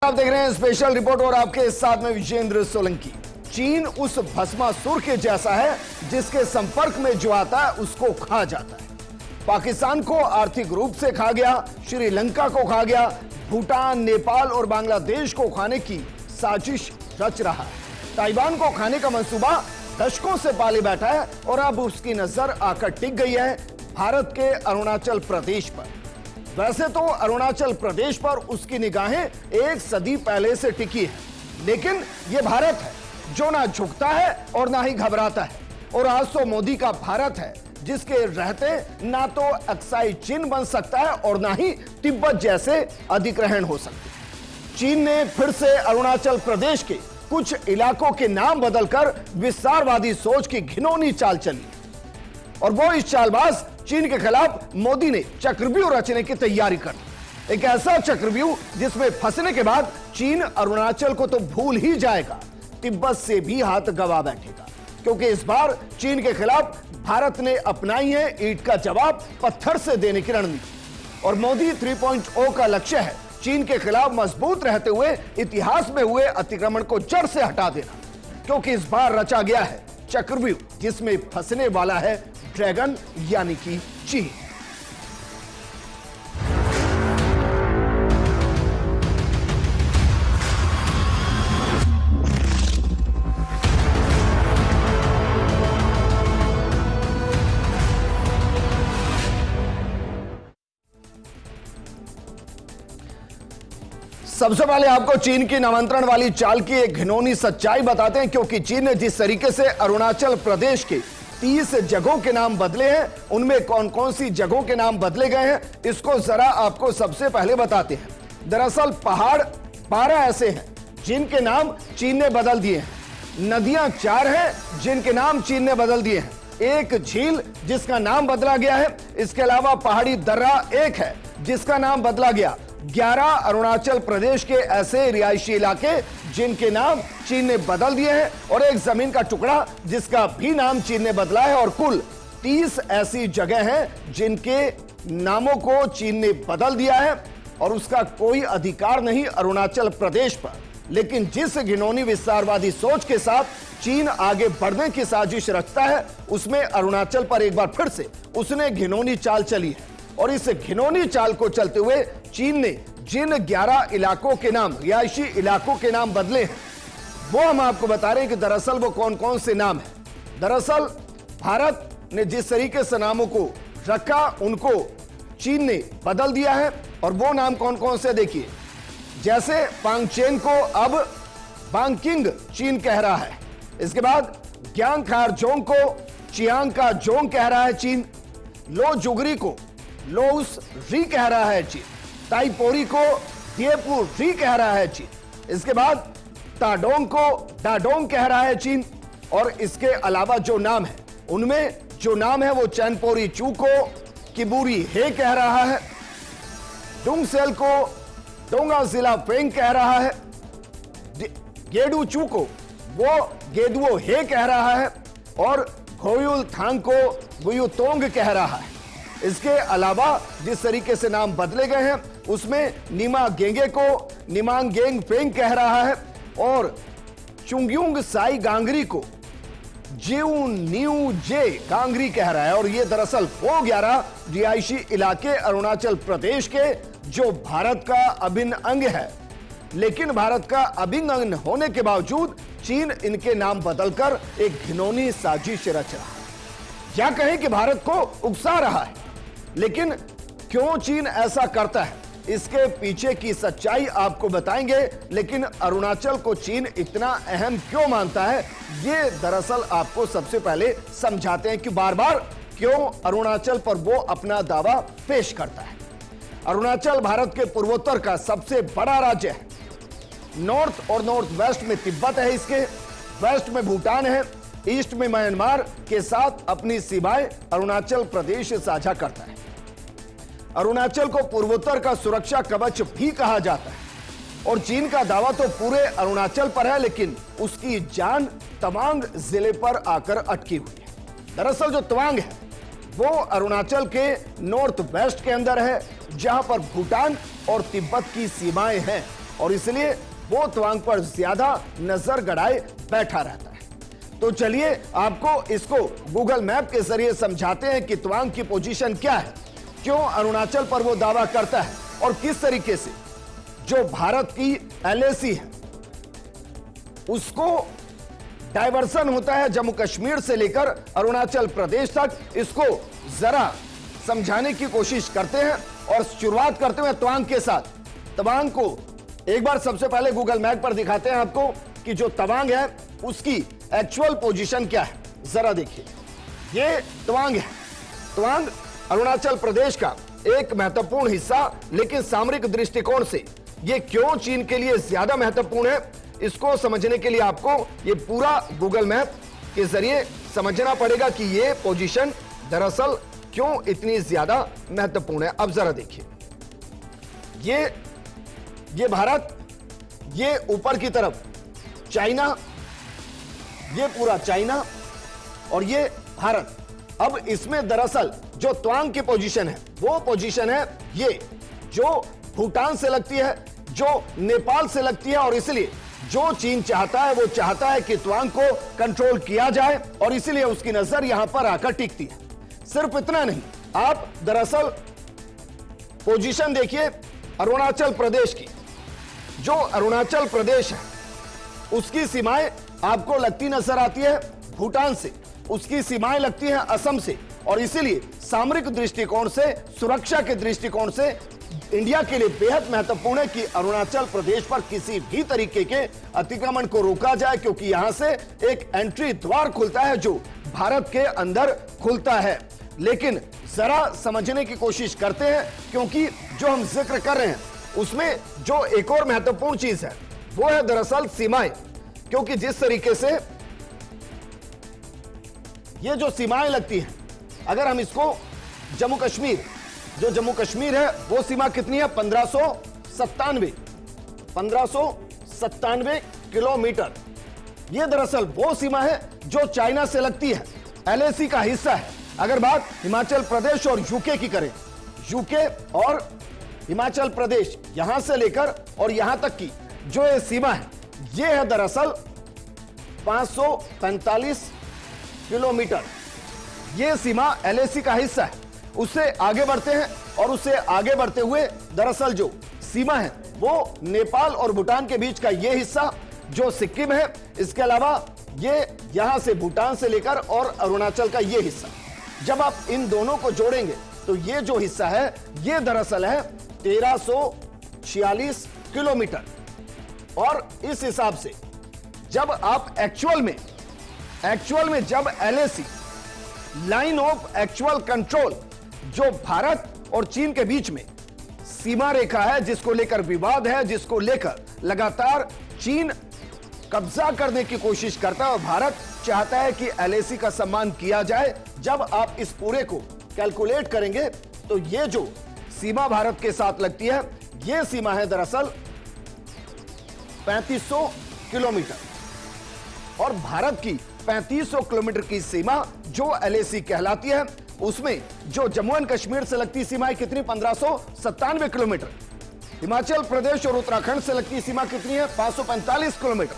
आप देख रहे हैं स्पेशल रिपोर्ट और आपके साथ में विजेंद्र सोलंकी। चीन उस भस्मासुर के जैसा है जिसके संपर्क में जो आता है उसको खा जाता है। पाकिस्तान को आर्थिक रूप से खा गया, श्रीलंका को खा गया, भूटान, नेपाल और बांग्लादेश को खाने की साजिश रच रहा है। ताइवान को खाने का मंसूबा दशकों से पाले बैठा है और अब उसकी नजर आकर टिक गई है भारत के अरुणाचल प्रदेश पर। वैसे तो अरुणाचल प्रदेश पर उसकी निगाहें एक सदी पहले से टिकी है, लेकिन यह भारत है जो ना झुकता है और ना ही घबराता है। और आज तो मोदी का भारत है जिसके रहते ना तो अक्साई चीन बन सकता है और ना ही तिब्बत जैसे अधिग्रहण हो सकते हैं। चीन ने फिर से अरुणाचल प्रदेश के कुछ इलाकों के नाम बदलकर विस्तारवादी सोच की घिनौनी चाल चली और वो इस चालबाज चीन के खिलाफ मोदी ने चक्रव्यूह रचने की तैयारी कर ली। एक ऐसा चक्रव्यूह जिसमें फंसने के बाद चीन अरुणाचल को तो भूल ही जाएगा, तिब्बत से भी हाथ गवा बैठेगा, क्योंकि इस बार चीन के खिलाफ भारत ने अपनाई है ईंट का जवाब पत्थर से देने की रणनीति। और मोदी 3.0 का लक्ष्य है चीन के खिलाफ मजबूत रहते हुए इतिहास में हुए अतिक्रमण को जड़ से हटा देना, क्योंकि इस बार रचा गया है चक्रव्यूह जिसमें फंसने वाला है ड्रैगन यानी कि चीन। सबसे पहले आपको चीन की निमंत्रण वाली चाल की एक घिनौनी सच्चाई बताते हैं, क्योंकि चीन ने जिस तरीके से अरुणाचल प्रदेश के 30 जगहों के नाम बदले हैं, उनमें कौन कौन सी जगहों के नाम बदले गए हैं, इसको जरा आपको सबसे पहले बताते हैं। दरअसल पहाड़ 12 ऐसे हैं जिनके नाम चीन ने बदल दिए हैं। नदियां 4 हैं जिनके नाम चीन ने बदल दिए हैं। एक झील जिसका नाम बदला गया है। इसके अलावा पहाड़ी दर्रा 1 है जिसका नाम बदला गया। 11 अरुणाचल प्रदेश के ऐसे रिहायशी इलाके जिनके नाम चीन ने बदल दिए हैं और एक जमीन का टुकड़ा जिसका भी नाम चीन ने बदला है। और कुल 30 ऐसी जगह हैं जिनके नामों को चीन ने बदल दिया है और उसका कोई अधिकार नहीं अरुणाचल प्रदेश पर। लेकिन जिस घिनौनी विस्तारवादी सोच के साथ चीन आगे बढ़ने की साजिश रचता है, उसमें अरुणाचल पर एक बार फिर से उसने घिनौनी चाल चली है। और इस घिनौनी चाल को चलते हुए चीन ने जिन 11 इलाकों के नाम, रिहायशी इलाकों के नाम बदले हैं, वो हम आपको बता रहे हैं कि दरअसल वो कौन कौन से नाम हैं। दरअसल भारत ने जिस तरीके से नामों को रखा उनको चीन ने बदल दिया है। और वो नाम कौन कौन से देखिए, जैसे पांगचेन को अब बांगकिंग चीन कह रहा है। इसके बाद ग्यांगखारजोंग को चियांग का जोंग कह रहा है चीन। लो जुगरी को लोउस री कह रहा है चीन। ताइपोरी को दिएपू री कह रहा है चीन। इसके बाद ताडोंग को डाडोंग कह रहा है चीन। और इसके अलावा जो नाम है उनमें जो नाम है वो चैनपोरी चू को किबूरी हे कह रहा है। डुंगसेल को डोंगा जिला फेंग कह रहा है। गेडू चू को वो गेदुओ हे कह रहा है। और घोयुल थांग को गुयुतोंग कह रहा है। इसके अलावा जिस तरीके से नाम बदले गए हैं उसमें नीमा गेंगे को निमांग गेंग फेंग कह रहा है और चुंग्युंग साई गांगरी को जिउ न्यू जे गांगरी कह रहा है। और ये दरअसल वो 11 रिहायशी इलाके अरुणाचल प्रदेश के जो भारत का अभिन्न अंग है, लेकिन भारत का अभिन्न अंग होने के बावजूद चीन इनके नाम बदलकर एक घिनौनी साजिश रच रहा है, या कहें कि भारत को उकसा रहा है। लेकिन क्यों चीन ऐसा करता है, इसके पीछे की सच्चाई आपको बताएंगे। लेकिन अरुणाचल को चीन इतना अहम क्यों मानता है, ये दरअसल आपको सबसे पहले समझाते हैं कि बार बार क्यों अरुणाचल पर वो अपना दावा पेश करता है। अरुणाचल भारत के पूर्वोत्तर का सबसे बड़ा राज्य है। नॉर्थ और नॉर्थ वेस्ट में तिब्बत है, इसके वेस्ट में भूटान है, ईस्ट में म्यांमार के साथ अपनी सीमाएं अरुणाचल प्रदेश साझा करता है। अरुणाचल को पूर्वोत्तर का सुरक्षा कवच भी कहा जाता है। और चीन का दावा तो पूरे अरुणाचल पर है, लेकिन उसकी जान तवांग जिले पर आकर अटकी हुई है। दरअसल जो तवांग है वो अरुणाचल के नॉर्थ वेस्ट के अंदर है, जहां पर भूटान और तिब्बत की सीमाएं हैं। और इसलिए वो तवांग पर ज्यादा नजर गड़ाए बैठा रहता है। तो चलिए आपको इसको गूगल मैप के जरिए समझाते हैं कि तवांग की पोजीशन क्या है, क्यों अरुणाचल पर वो दावा करता है और किस तरीके से जो भारत की एलएसी है उसको डायवर्सन होता है जम्मू कश्मीर से लेकर अरुणाचल प्रदेश तक। इसको जरा समझाने की कोशिश करते हैं और शुरुआत करते हुए तवांग के साथ। तवांग को एक बार सबसे पहले गूगल मैप पर दिखाते हैं आपको कि जो तवांग है उसकी एक्चुअल पोजीशन क्या है। जरा देखिए, ये तवांग है। तवांग अरुणाचल प्रदेश का एक महत्वपूर्ण हिस्सा, लेकिन सामरिक दृष्टिकोण से ये क्यों चीन के लिए ज्यादा महत्वपूर्ण है, इसको समझने के लिए आपको ये पूरा गूगल मैप के जरिए समझना पड़ेगा कि ये पोजीशन दरअसल क्यों इतनी ज्यादा महत्वपूर्ण है। अब जरा देखिए, ये भारत, ये ऊपर की तरफ चाइना, ये पूरा चाइना और ये भारत। अब इसमें दरअसल जो तवांग की पोजीशन है वो पोजीशन है ये, जो भूटान से लगती है, जो नेपाल से लगती है, और इसलिए जो चीन चाहता है वो चाहता है कि तवांग को कंट्रोल किया जाए और इसलिए उसकी नजर यहां पर आकर टिकती है। सिर्फ इतना नहीं, आप दरअसल पोजीशन देखिए अरुणाचल प्रदेश की। जो अरुणाचल प्रदेश है उसकी सीमाएं आपको लगती नजर आती है भूटान से, उसकी सीमाएं लगती हैं असम से, और इसीलिए सामरिक दृष्टिकोण से, सुरक्षा के दृष्टिकोण से इंडिया के लिए बेहद महत्वपूर्ण है कि अरुणाचल प्रदेश पर किसी भी तरीके के अतिक्रमण को रोका जाए, क्योंकि यहां से एक एंट्री द्वार खुलता है जो भारत के अंदर खुलता है। लेकिन जरा समझने की कोशिश करते हैं, क्योंकि जो हम जिक्र कर रहे हैं उसमें जो एक और महत्वपूर्ण चीज है वो है दरअसल सीमाएं। क्योंकि जिस तरीके से ये जो सीमाएं लगती हैं, अगर हम इसको जम्मू कश्मीर, जो जम्मू कश्मीर है वो सीमा कितनी है, 1597 किलोमीटर। ये दरअसल वो सीमा है जो चाइना से लगती है, एलएसी का हिस्सा है। अगर बात हिमाचल प्रदेश और यूके की करें, यूके और हिमाचल प्रदेश यहां से लेकर और यहां तक की जो ये सीमा है, ये है दरअसल 545 किलोमीटर। ये सीमा एलएसी का हिस्सा है। उससे आगे बढ़ते हैं और उससे आगे बढ़ते हुए दरअसल जो सीमा है वो नेपाल और भूटान के बीच का ये हिस्सा जो सिक्किम है, इसके अलावा ये यहां से भूटान से लेकर और अरुणाचल का ये हिस्सा। जब आप इन दोनों को जोड़ेंगे तो ये जो हिस्सा है ये दरअसल है 1346 किलोमीटर। और इस हिसाब से जब आप एक्चुअल में जब LAC, line of actual control, जो भारत और चीन के बीच में सीमा रेखा है, जिसको लेकर विवाद है, जिसको लेकर लगातार चीन कब्जा करने की कोशिश करता है और भारत चाहता है कि एलएसी का सम्मान किया जाए। जब आप इस पूरे को कैलकुलेट करेंगे तो ये जो सीमा भारत के साथ लगती है, ये सीमा है दरअसल 3500 किलोमीटर। और भारत की 3500 किलोमीटर की सीमा जो एलएसी कहलाती है, उसमें जो जम्मू एंड कश्मीर से लगती सीमा है कितनी, 1597 किलोमीटर। हिमाचल प्रदेश और उत्तराखंड से लगती सीमा कितनी है, 545 किलोमीटर।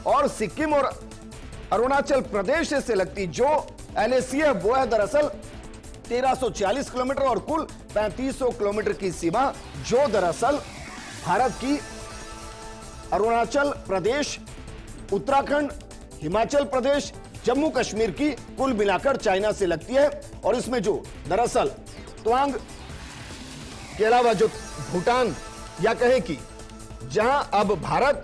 और सिक्किम और अरुणाचल प्रदेश से लगती जो एलएसी है वो है दरअसल 1340 किलोमीटर। और कुल 3500 किलोमीटर की सीमा जो दरअसल भारत की अरुणाचल प्रदेश, उत्तराखंड, हिमाचल प्रदेश, जम्मू कश्मीर की कुल मिलाकर चाइना से लगती है। और इसमें जो दरअसल तवांग के अलावा जो भूटान, या कहे कि जहां अब भारत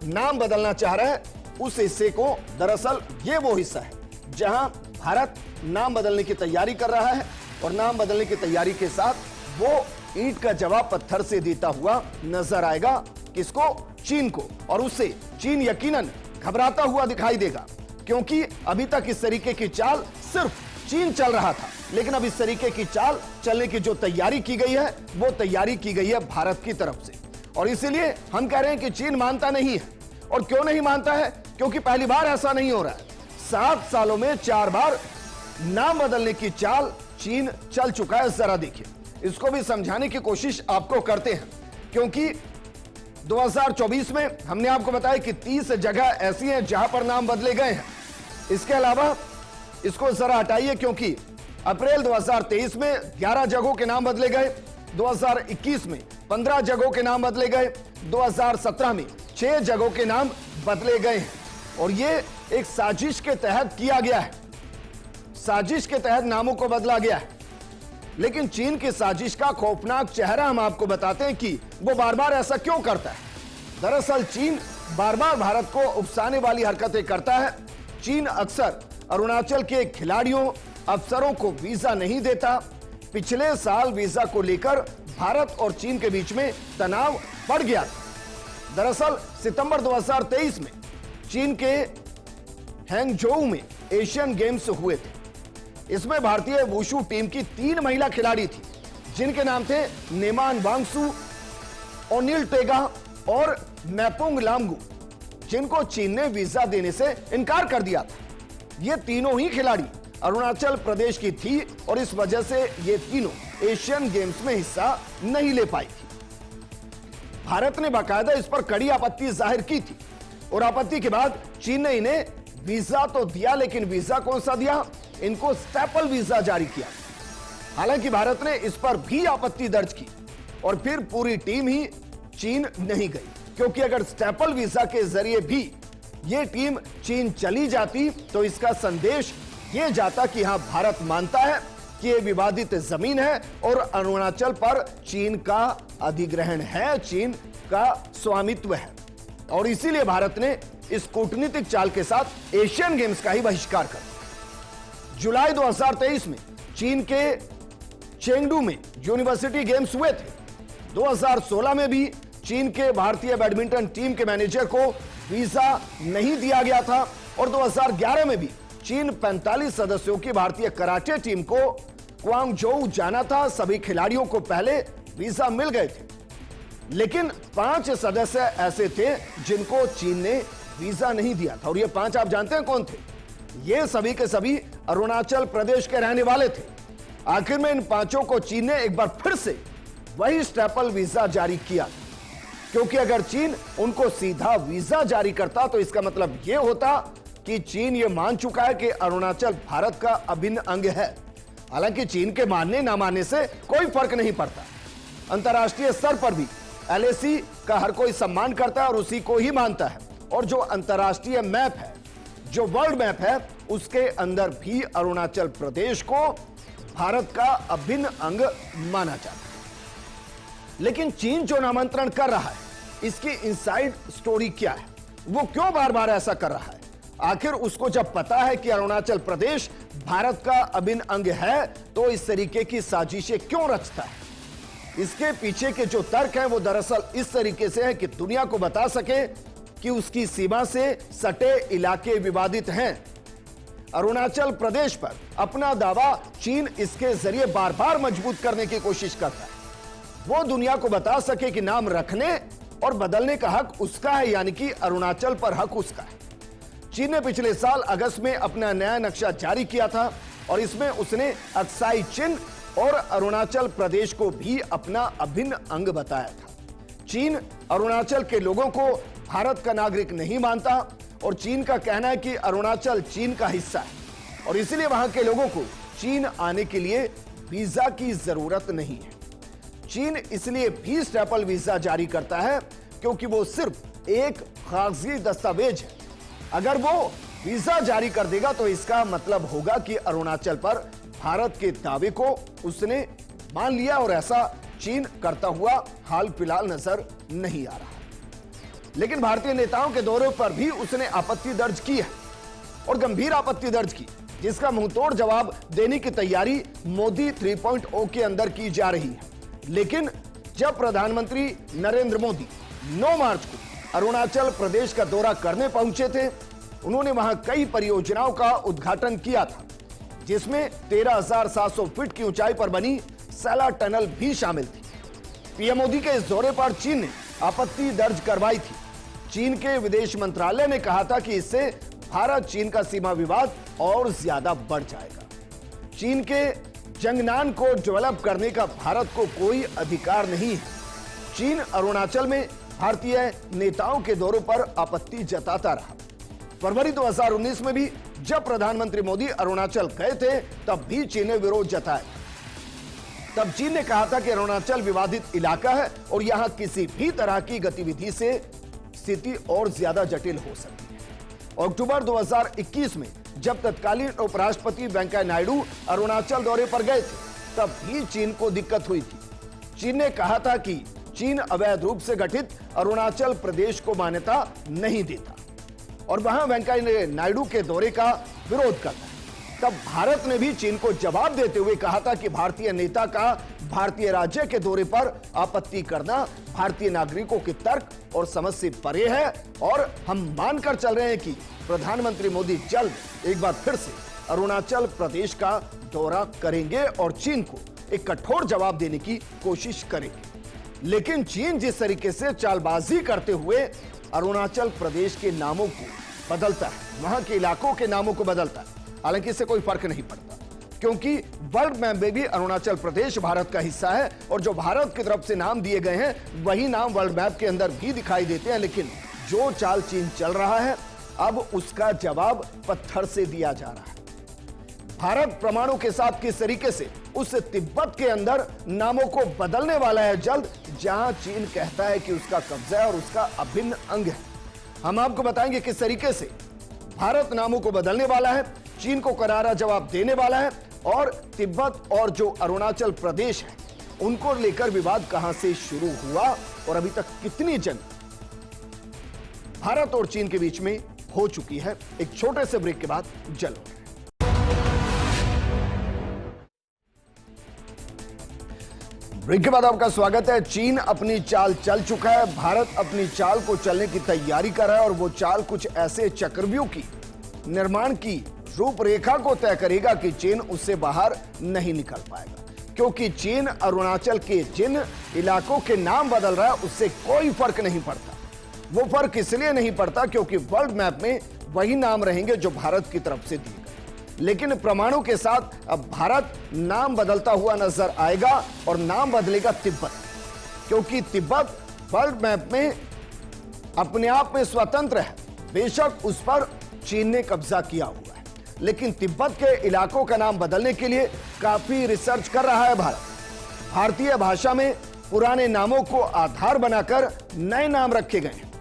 नाम बदलना चाह रहा है, उस हिस्से को दरअसल ये वो हिस्सा है जहां भारत नाम बदलने की तैयारी कर रहा है। और नाम बदलने की तैयारी के साथ वो ईंट का जवाब पत्थर से देता हुआ नजर आएगा। किसको, चीन को। और उससे चीन यकीनन घबराता हुआ दिखाई देगा, क्योंकि अभी तक इस तरीके की चाल सिर्फ चीन चल रहा था, लेकिन अब इस तरीके की चाल चलने की जो तैयारी की गई है वो तैयारी की गई है भारत की तरफ से। और इसीलिए हम कह रहे हैं कि चीन मानता नहीं है। और क्यों नहीं मानता है, क्योंकि पहली बार ऐसा नहीं हो रहा है। 7 सालों में 4 बार नाम बदलने की चाल चीन चल चुका है। जरा देखिए, इसको भी समझाने की कोशिश आपको करते हैं, क्योंकि 2024 में हमने आपको बताया कि 30 जगह ऐसी हैं जहां पर नाम बदले गए हैं। इसके अलावा इसको जरा हटाइए, क्योंकि अप्रैल 2023 में 11 जगहों के नाम बदले गए, 2021 में 15 जगहों के नाम बदले गए, 2017 में 6 जगहों के नाम बदले गए हैं। और यह एक साजिश के तहत किया गया है, साजिश के तहत नामों को बदला गया है। लेकिन चीन की साजिश का खौफनाक चेहरा हम आपको बताते हैं कि वो बार बार ऐसा क्यों करता है। दरअसल चीन बार बार भारत को उकसाने वाली हरकतें करता है। चीन अक्सर अरुणाचल के खिलाड़ियों, अफसरों को वीजा नहीं देता। पिछले साल वीजा को लेकर भारत और चीन के बीच में तनाव बढ़ गया था। दरअसल सितंबर 2023 में चीन के हैंगझोउ में एशियन गेम्स हुए थे। इसमें भारतीय वुशु टीम की 3 महिला खिलाड़ी थी, जिनके नाम थे नेमान वांगसु, ओनिल टेगा और मैपुंग लामगु, जिनको चीन ने वीजा देने से इनकार कर दिया था। ये तीनों ही खिलाड़ी अरुणाचल प्रदेश की थी और इस वजह से ये तीनों एशियन गेम्स में हिस्सा नहीं ले पाई थी। भारत ने बाकायदा इस पर कड़ी आपत्ति जाहिर की थी और आपत्ति के बाद चीन ने इन्हें वीजा तो दिया, लेकिन वीजा कौन सा दिया? इनको स्टेपल वीजा जारी किया। हालांकि भारत ने इस पर भी आपत्ति दर्ज की और फिर पूरी टीम ही चीन नहीं गई, क्योंकि अगर स्टेपल वीजा के जरिए भी यह टीम चीन चली जाती तो इसका संदेश यह जाता कि हां, भारत मानता है कि यह विवादित जमीन है और अरुणाचल पर चीन का अधिग्रहण है, चीन का स्वामित्व है। और इसीलिए भारत ने इस कूटनीतिक चाल के साथ एशियन गेम्स का ही बहिष्कार कर। जुलाई 2023 में चीन के चेंगडू में यूनिवर्सिटी गेम्स हुए थे। 2016 में भी चीन के भारतीय बैडमिंटन टीम के मैनेजर को वीजा नहीं दिया गया था और 2011 में भी चीन 45 सदस्यों की भारतीय कराटे टीम को क्वांगझोउ जाना था। सभी खिलाड़ियों को पहले वीजा मिल गए थे, लेकिन 5 सदस्य ऐसे थे जिनको चीन ने वीजा नहीं दिया था। और ये 5 आप जानते हैं कौन थे? ये सभी के सभी अरुणाचल प्रदेश के रहने वाले थे। आखिर में इन 5 को चीन ने एक बार फिर से वही स्टेपल वीजा जारी किया, क्योंकि अगर चीन उनको सीधा वीजा जारी करता तो इसका मतलब यह होता कि चीन यह मान चुका है कि अरुणाचल भारत का अभिन्न अंग है। हालांकि चीन के मानने ना मानने से कोई फर्क नहीं पड़ता। अंतर्राष्ट्रीय स्तर पर भी एलएसी का हर कोई सम्मान करता है और उसी को ही मानता है। और जो अंतर्राष्ट्रीय मैप है, जो वर्ल्ड मैप है, उसके अंदर भी अरुणाचल प्रदेश को भारत का अभिन्न अंग माना जाता है। लेकिन चीन जो नामांतरण कर रहा है, इसकी इनसाइड स्टोरी क्या है? वो क्यों बार बार ऐसा कर रहा है? आखिर उसको जब पता है कि अरुणाचल प्रदेश भारत का अभिन्न अंग है, तो इस तरीके की साजिशें क्यों रचता है? इसके पीछे के जो तर्क हैं वो दरअसल इस तरीके से है कि दुनिया को बता सके कि उसकी सीमा से सटे इलाके विवादित हैं। अरुणाचल प्रदेश पर अपना दावा चीन इसके जरिए बार बार मजबूत करने की कोशिश करता है। वो दुनिया को बता सके कि नाम रखने और बदलने का हक उसका है, यानी कि अरुणाचल पर हक उसका है। चीन ने पिछले साल अगस्त में अपना नया नक्शा जारी किया था और इसमें उसने अक्साई चिन और अरुणाचल प्रदेश को भी अपना अभिन्न अंग बताया था। चीन अरुणाचल के लोगों को भारत का नागरिक नहीं मानता और चीन का कहना है कि अरुणाचल चीन का हिस्सा है और इसलिए वहां के लोगों को चीन आने के लिए वीजा की जरूरत नहीं है। चीन इसलिए भी स्टेपल वीजा जारी करता है क्योंकि वो सिर्फ एक कागजी दस्तावेज है। अगर वो वीजा जारी कर देगा तो इसका मतलब होगा कि अरुणाचल पर भारत के दावे को उसने मान लिया और ऐसा चीन करता हुआ हाल फिलहाल नजर नहीं आ रहा। लेकिन भारतीय नेताओं के दौरे पर भी उसने आपत्ति दर्ज की है और गंभीर आपत्ति दर्ज की, जिसका मुंहतोड़ जवाब देने की तैयारी मोदी 3.0 के अंदर की जा रही है। लेकिन जब प्रधानमंत्री नरेंद्र मोदी 9 मार्च को अरुणाचल प्रदेश का दौरा करने पहुंचे थे, उन्होंने वहां कई परियोजनाओं का उद्घाटन किया था, जिसमें 13,700 फीट की ऊंचाई पर बनी सैला टनल भी शामिल थी। पीएम मोदी के इस दौरे पर चीन ने आपत्ति दर्ज करवाई थी। चीन के विदेश मंत्रालय ने कहा था कि इससे भारत चीन का सीमा विवाद और ज्यादा बढ़ जाएगा। चीन के जंगनान को डेवलप करने का भारत को कोई अधिकार नहीं है। चीन अरुणाचल में भारतीय नेताओं के दौरों पर आपत्ति जताता रहा। फरवरी 2019 में भी जब प्रधानमंत्री मोदी अरुणाचल गए थे तब भी चीन ने विरोध जताया। तब चीन ने कहा था कि अरुणाचल विवादित इलाका है और यहां किसी भी तरह की गतिविधि से स्थिति और ज्यादा जटिल हो सकती है। अक्टूबर 2021 में जब तत्कालीन उपराष्ट्रपति वेंकैया नायडू अरुणाचल दौरे पर गए थे तब भी चीन को दिक्कत हुई थी। चीन ने कहा था कि चीन अवैध रूप से गठित अरुणाचल प्रदेश को मान्यता नहीं देता और वहां वेंकैया नायडू के दौरे का विरोध करता है। तब भारत ने भी चीन को जवाब देते हुए कहा था कि भारतीय नेता का भारतीय राज्य के दौरे पर आपत्ति करना भारतीय नागरिकों के तर्क और समझ से परे है और हम मानकर चल रहे हैं कि प्रधानमंत्री मोदी जल्द एक बार फिर से अरुणाचल प्रदेश का दौरा करेंगे और चीन को एक कठोर जवाब देने की कोशिश करेंगे। लेकिन चीन जिस तरीके से चालबाजी करते हुए अरुणाचल प्रदेश के नामों को बदलता है, वहां के इलाकों के नामों को बदलता है, हालांकि इससे कोई फर्क नहीं पड़ता क्योंकि वर्ल्ड मैप में भी अरुणाचल प्रदेश भारत का हिस्सा है और जो भारत की तरफ से नाम दिए गए हैं वही नाम वर्ल्ड मैप के अंदर भी दिखाई देते हैं। लेकिन जो चाल चीन चल रहा है अब उसका जवाब पत्थर से दिया जा रहा है। भारत परमाणु के साथ किस तरीके से उस तिब्बत के अंदर नामों को बदलने वाला है जल्द, जहां चीन कहता है कि उसका कब्जा है और उसका अभिन्न अंग है। हम आपको बताएंगे किस तरीके से भारत नामों को बदलने वाला है, चीन को करारा जवाब देने वाला है और तिब्बत और जो अरुणाचल प्रदेश है उनको लेकर विवाद कहां से शुरू हुआ और अभी तक कितनी जंग भारत और चीन के बीच में हो चुकी है। एक छोटे से ब्रेक के बाद जल्द ब्रेक के बाद आपका स्वागत है। चीन अपनी चाल चल चुका है, भारत अपनी चाल को चलने की तैयारी कर रहा है और वो चाल कुछ ऐसे चक्रव्यूह की निर्माण की रूपरेखा को तय करेगा कि चीन उससे बाहर नहीं निकल पाएगा, क्योंकि चीन अरुणाचल के जिन इलाकों के नाम बदल रहा है उससे कोई फर्क नहीं पड़ता। वो फर्क इसलिए नहीं पड़ता क्योंकि वर्ल्ड मैप में वही नाम रहेंगे जो भारत की तरफ से दिए गए। लेकिन परमाणु के साथ अब भारत नाम बदलता हुआ नजर आएगा और नाम बदलेगा तिब्बत, क्योंकि तिब्बत वर्ल्ड मैप में अपने आप में स्वतंत्र है। बेशक उस पर चीन ने कब्जा किया हुआ है, लेकिन तिब्बत के इलाकों का नाम बदलने के लिए काफी रिसर्च कर रहा है भारत। भारतीय भाषा में पुराने नामों को आधार बनाकर नए नाम रखे गए हैं।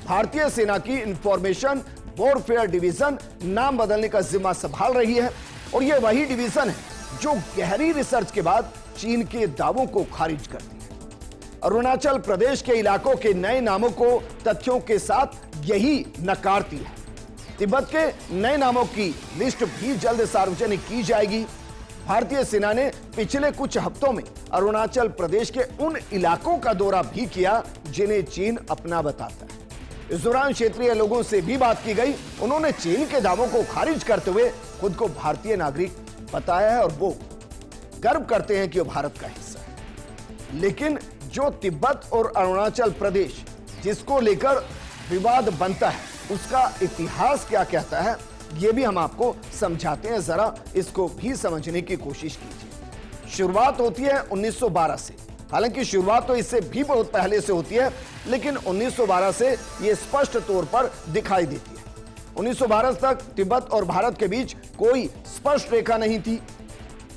भारतीय सेना की इंफॉर्मेशन वॉरफेयर डिवीजन नाम बदलने का जिम्मा संभाल रही है और यह वही डिवीजन है जो गहरी रिसर्च के बाद चीन के दावों को खारिज करती है। अरुणाचल प्रदेश के इलाकों के नए नामों को तथ्यों के साथ यही नकारती है। तिब्बत के नए नामों की लिस्ट भी जल्द सार्वजनिक की जाएगी। भारतीय सेना ने पिछले कुछ हफ्तों में अरुणाचल प्रदेश के उन इलाकों का दौरा भी किया जिन्हें चीन अपना बताता है। इस दौरान क्षेत्रीय लोगों से भी बात की गई। उन्होंने चीन के दावों को खारिज करते हुए खुद को भारतीय नागरिक बताया है और वो गर्व करते हैं कि वो भारत का हिस्सा है। लेकिन जो तिब्बत और अरुणाचल प्रदेश जिसको लेकर विवाद बनता है उसका इतिहास क्या कहता है ये भी हम आपको समझाते हैं, जरा इसको भी समझने की कोशिश कीजिए। शुरुआत होती है 1912 से, हालांकि शुरुआत तो इससे भी बहुत पहले से होती है, लेकिन 1912 से यह स्पष्ट तौर पर दिखाई देती है। 1912 तक तिब्बत और भारत के बीच कोई स्पष्ट रेखा नहीं थी।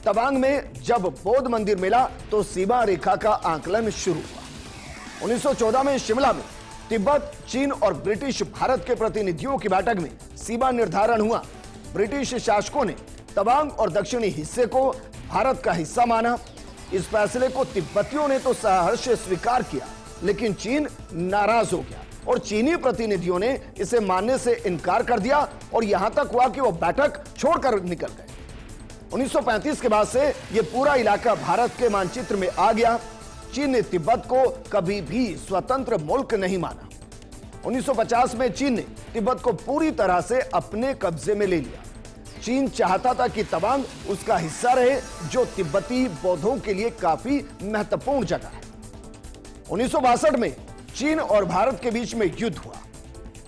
तवांग में जब बौद्ध मंदिर मिला तो सीमा रेखा का आंकलन शुरू हुआ। 1914 में शिमला में तिब्बत, चीन और ब्रिटिश भारत के प्रतिनिधियों की बैठक में सीमा निर्धारण हुआ। ब्रिटिश शासकों ने तवांग और दक्षिणी हिस्से को भारत का हिस्सा माना। इस फैसले को तिब्बतियों ने तो सहर्ष स्वीकार किया, लेकिन चीन नाराज हो गया और चीनी प्रतिनिधियों ने इसे मानने से इनकार कर दिया और यहां तक हुआ कि वो बैठक छोड़कर निकल गए। 1935 के बाद से यह पूरा इलाका भारत के मानचित्र में आ गया। चीन ने तिब्बत को कभी भी स्वतंत्र मुल्क नहीं माना। 1950 में चीन ने तिब्बत को पूरी तरह से अपने कब्जे में ले लिया। चीन चाहता था कि तवांग उसका हिस्सा रहे, जो तिब्बती बौद्धों के लिए काफी महत्वपूर्ण जगह है। 1962 में चीन और भारत के बीच में युद्ध हुआ।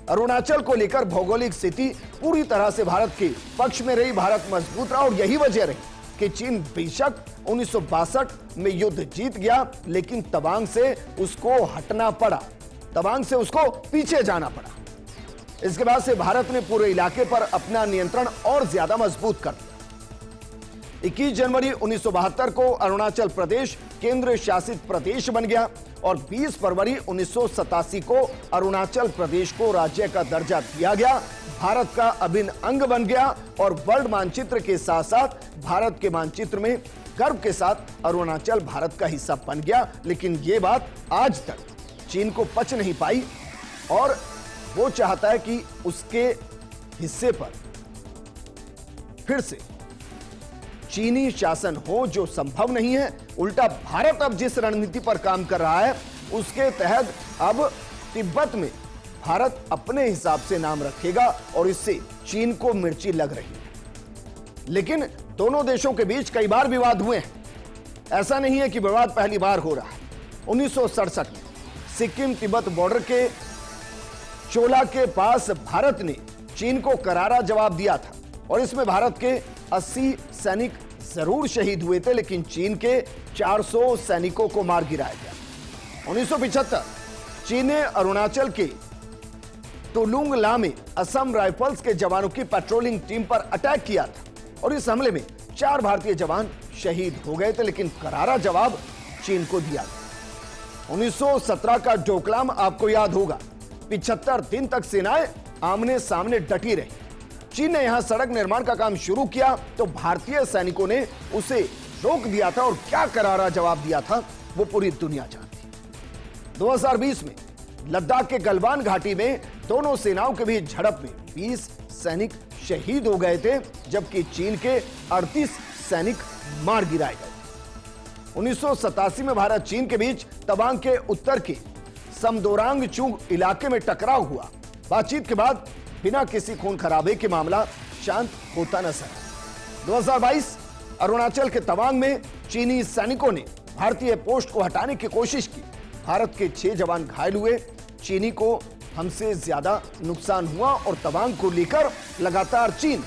अरुणाचल को लेकर भौगोलिक स्थिति पूरी तरह से भारत के पक्ष में रही। भारत मजबूत रहा और यही वजह रही कि चीन बेशक 1962 में युद्ध जीत गया, लेकिन तवांग से उसको हटना पड़ा। तवांग से उसको पीछे जाना पड़ा। इसके बाद से भारत ने पूरे इलाके पर अपना नियंत्रण और ज्यादा मजबूत कर दिया। 21 जनवरी 1972 को अरुणाचल प्रदेश केंद्र शासित प्रदेश बन गया और 20 फरवरी 1987 को अरुणाचल प्रदेश को राज्य का दर्जा दिया गया, भारत का अभिन्न अंग बन गया और वर्ल्ड मानचित्र के साथ साथ भारत के मानचित्र में गर्व के साथ अरुणाचल भारत का हिस्सा बन गया। लेकिन यह बात आज तक चीन को पच नहीं पाई और वो चाहता है कि उसके हिस्से पर फिर से चीनी शासन हो, जो संभव नहीं है। उल्टा भारत अब जिस रणनीति पर काम कर रहा है उसके तहत अब तिब्बत में भारत अपने हिसाब से नाम रखेगा और इससे चीन को मिर्ची लग रही है। लेकिन दोनों देशों के बीच कई बार विवाद हुए हैं, ऐसा नहीं है कि विवाद पहली बार हो रहा है। 1967 में सिक्किम तिब्बत बॉर्डर के चोला के पास भारत ने चीन को करारा जवाब दिया था और इसमें भारत के 80 सैनिक जरूर शहीद हुए थे, लेकिन चीन के 400 सैनिकों को मार गिराया गया। 1975 चीन ने अरुणाचल के तुलुंगला में असम राइफल्स के जवानों की पेट्रोलिंग टीम पर अटैक किया था और इस हमले में 4 भारतीय जवान शहीद हो गए थे, लेकिन करारा जवाब चीन को दिया गया। 1917 का डोकलाम आपको याद होगा। 75 दिन तक सेनाएं आमने सामने डटी रही। चीन ने यहां सड़क निर्माण का काम शुरू किया तो भारतीय सैनिकों ने उसे रोक दिया था और क्या करारा जवाब दिया था वो पूरी दुनिया जानती। 2020 में लद्दाख के गलवान घाटी में दोनों सेनाओं के बीच झड़प में 20 सैनिक शहीद हो गए थे, जबकि चीन के 38 सैनिक मार गिराए गए। 1987 में भारत चीन के बीच तवांग के उत्तर के समदोरांगचुंग इलाके में टकराव हुआ। बातचीत के बाद बिना किसी खून खराबे के मामला शांत होता नजर आया। 2022 अरुणाचल के तवांग में चीनी सैनिकों ने भारतीय पोस्ट को हटाने की कोशिश की। भारत के 6 जवान घायल हुए। चीनी को हमसे ज्यादा नुकसान हुआ और तवांग को लेकर लगातार चीन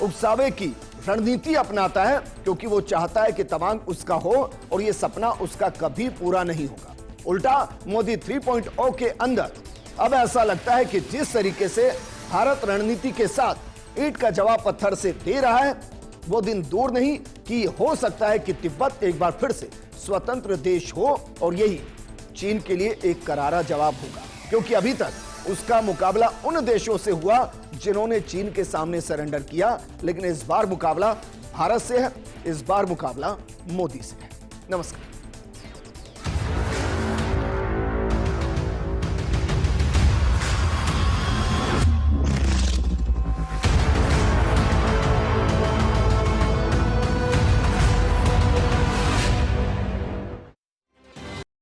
उकसावे की रणनीति अपनाता है, क्योंकि वो चाहता है कि तवांग उसका हो और यह सपना उसका कभी पूरा नहीं होगा। उल्टा मोदी 3.0 के अंदर अब ऐसा लगता है कि जिस तरीके से भारत रणनीति के साथ ईंट का जवाब पत्थर से दे रहा है, वो दिन दूर नहीं कि हो सकता है कि तिब्बत एक बार फिर से स्वतंत्र देश हो और यही चीन के लिए एक करारा जवाब होगा, क्योंकि अभी तक उसका मुकाबला उन देशों से हुआ जिन्होंने चीन के सामने सरेंडर किया, लेकिन इस बार मुकाबला भारत से है, इस बार मुकाबला मोदी से है। नमस्कार।